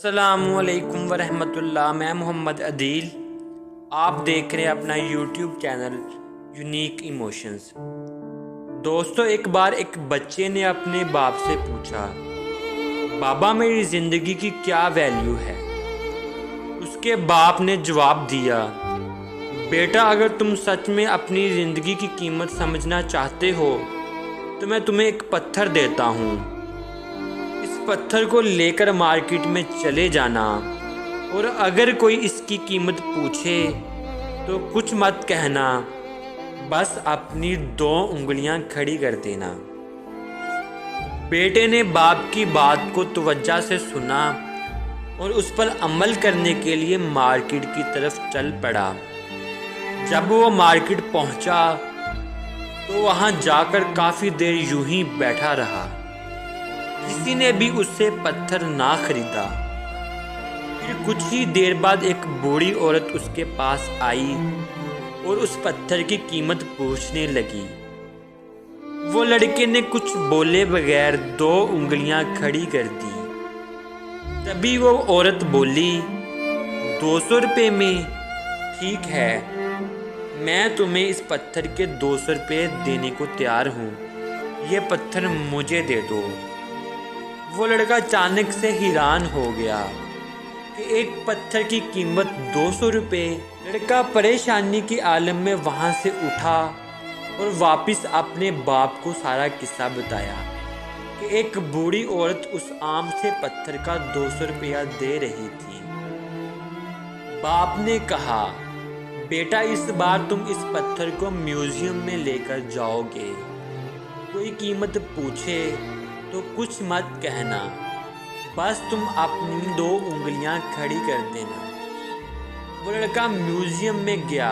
السلام علیکم ورحمۃ اللہ۔ میں محمد عدیل، آپ دیکھ رہے ہیں اپنا یوٹیوب چینل یونیک ایموشنز۔ دوستو، ایک بار ایک بچے نے اپنے باپ سے پوچھا، بابا میری زندگی کی کیا ویلیو ہے؟ اس کے باپ نے جواب دیا، بیٹا اگر تم سچ میں اپنی زندگی کی قیمت سمجھنا چاہتے ہو تو میں تمہیں ایک پتھر دیتا ہوں۔ اس پتھر کو لے کر مارکیٹ میں چلے جانا، اور اگر کوئی اس کی قیمت پوچھے تو کچھ مت کہنا، بس اپنی 2 انگلیاں کھڑی کر دینا۔ بیٹے نے باپ کی بات کو توجہ سے سنا اور اس پر عمل کرنے کے لیے مارکیٹ کی طرف چل پڑا۔ جب وہ مارکیٹ پہنچا تو وہاں جا کر کافی دیر یوں ہی بیٹھا رہا۔ کسی نے بھی اس سے پتھر نہ خریدا۔ پھر کچھ ہی دیر بعد ایک بوڑھی عورت اس کے پاس آئی اور اس پتھر کی قیمت پوچھنے لگی۔ وہ لڑکے نے کچھ بولے بغیر 2 انگلیاں کھڑی کر دی۔ تبھی وہ عورت بولی، 200 روپے میں؟ ٹھیک ہے، میں تمہیں اس پتھر کے 200 روپے دینے کو تیار ہوں، یہ پتھر مجھے دے دو۔ وہ لڑکا اچانک سے حیران ہو گیا کہ ایک پتھر کی قیمت 200 روپے۔ لڑکا پریشانی کے عالم میں وہاں سے اٹھا اور واپس اپنے باپ کو سارا قصہ بتایا کہ ایک بوڑھی عورت اس آم سے پتھر کا 200 روپیہ دے رہی تھی۔ باپ نے کہا، بیٹا اس بار تم اس پتھر کو میوزیم میں لے کر جاؤ گے، کوئی قیمت پوچھے تو کچھ مت کہنا، بس تم اپنی 2 انگلیاں کھڑی کر دینا۔ وہ لڑکا میوزیم میں گیا۔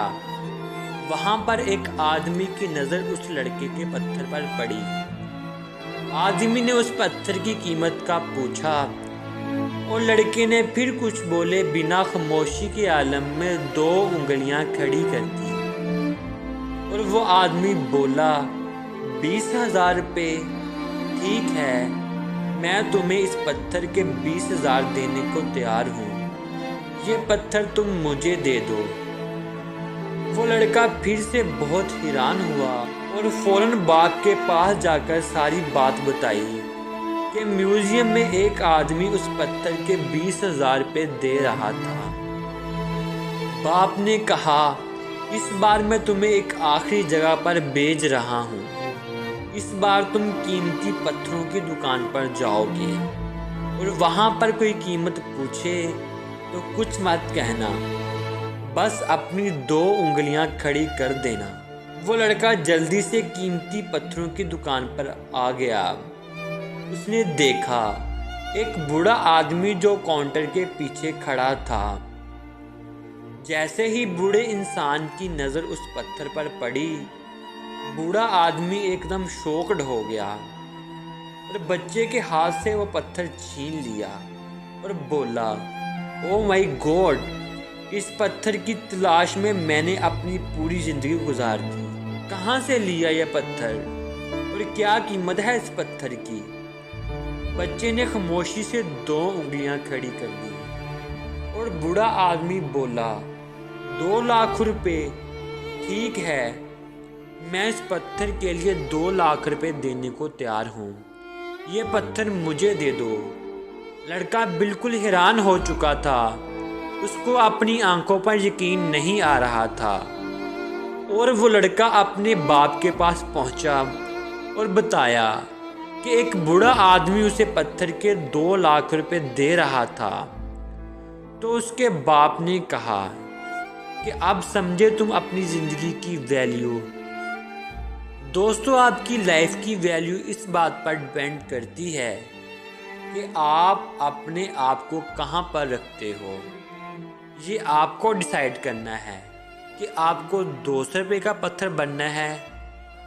وہاں پر ایک آدمی کی نظر اس لڑکے کے پتھر پر پڑی۔ آدمی نے اس پتھر کی قیمت کا پوچھا اور لڑکے نے پھر کچھ بولے بنا خاموشی کے عالم میں 2 انگلیاں کھڑی کر دی، اور وہ آدمی بولا، 20,000 روپے؟ ٹھیک ہے، میں تمہیں اس پتھر کے 20,000 دینے کو تیار ہوں، یہ پتھر تم مجھے دے دو۔ وہ لڑکا پھر سے بہت حیران ہوا اور فوراً باپ کے پاس جا کر ساری بات بتائی کہ میوزیم میں ایک آدمی اس پتھر کے 20,000 روپے دے رہا تھا۔ باپ نے کہا، اس بار میں تمہیں ایک آخری جگہ پر بھیج رہا ہوں، اس بار تم قیمتی پتھروں کی دکان پر جاؤ گے اور وہاں پر کوئی قیمت پوچھے تو کچھ مت کہنا، بس اپنی 2 انگلیاں کھڑی کر دینا۔ وہ لڑکا جلدی سے قیمتی پتھروں کی دکان پر آ گیا۔ اس نے دیکھا ایک بوڑھا آدمی جو کاؤنٹر کے پیچھے کھڑا تھا۔ جیسے ہی بوڑھے انسان کی نظر اس پتھر پر پڑی، بوڑھا آدمی ایک دم شوکڈ ہو گیا اور بچے کے ہاتھ سے وہ پتھر چھین لیا اور بولا، او مائی گاڈ، اس پتھر کی تلاش میں نے اپنی پوری زندگی گزار دی، کہاں سے لیا یہ پتھر اور کیا قیمت ہے اس پتھر کی؟ بچے نے خاموشی سے 2 انگلیاں کھڑی کر دی اور بوڑھا آدمی بولا، 2 لاکھ روپے؟ ٹھیک ہے، میں اس پتھر کے لیے 2 لاکھ روپے دینے کو تیار ہوں، یہ پتھر مجھے دے دو۔ لڑکا بالکل حیران ہو چکا تھا، اس کو اپنی آنکھوں پر یقین نہیں آ رہا تھا، اور وہ لڑکا اپنے باپ کے پاس پہنچا اور بتایا کہ ایک بوڑھا آدمی اسے پتھر کے 2 لاکھ روپے دے رہا تھا۔ تو اس کے باپ نے کہا کہ اب سمجھے تم اپنی زندگی کی ویلیو۔ دوستو، آپ کی لائف کی ویلیو اس بات پر ڈیپینڈ کرتی ہے کہ آپ اپنے آپ کو کہاں پر رکھتے ہو۔ یہ آپ کو ڈیسائیڈ کرنا ہے کہ آپ کو 200 روپے کا پتھر بننا ہے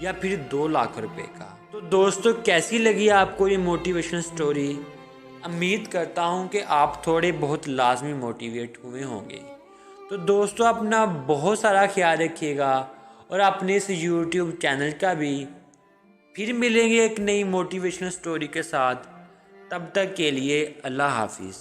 یا پھر 2 لاکھ روپے کا۔ تو دوستو، کیسی لگی آپ کو یہ موٹیویشن سٹوری؟ امید کرتا ہوں کہ آپ تھوڑے بہت لازمی موٹیویٹ ہوئے ہوں گے۔ تو دوستو، اپنا بہت سارا خیال رکھیے گا اور اپنے اس یوٹیوب چینل کا بھی۔ پھر ملیں گے ایک نئی موٹیویشنل سٹوری کے ساتھ، تب تک کے لیے اللہ حافظ۔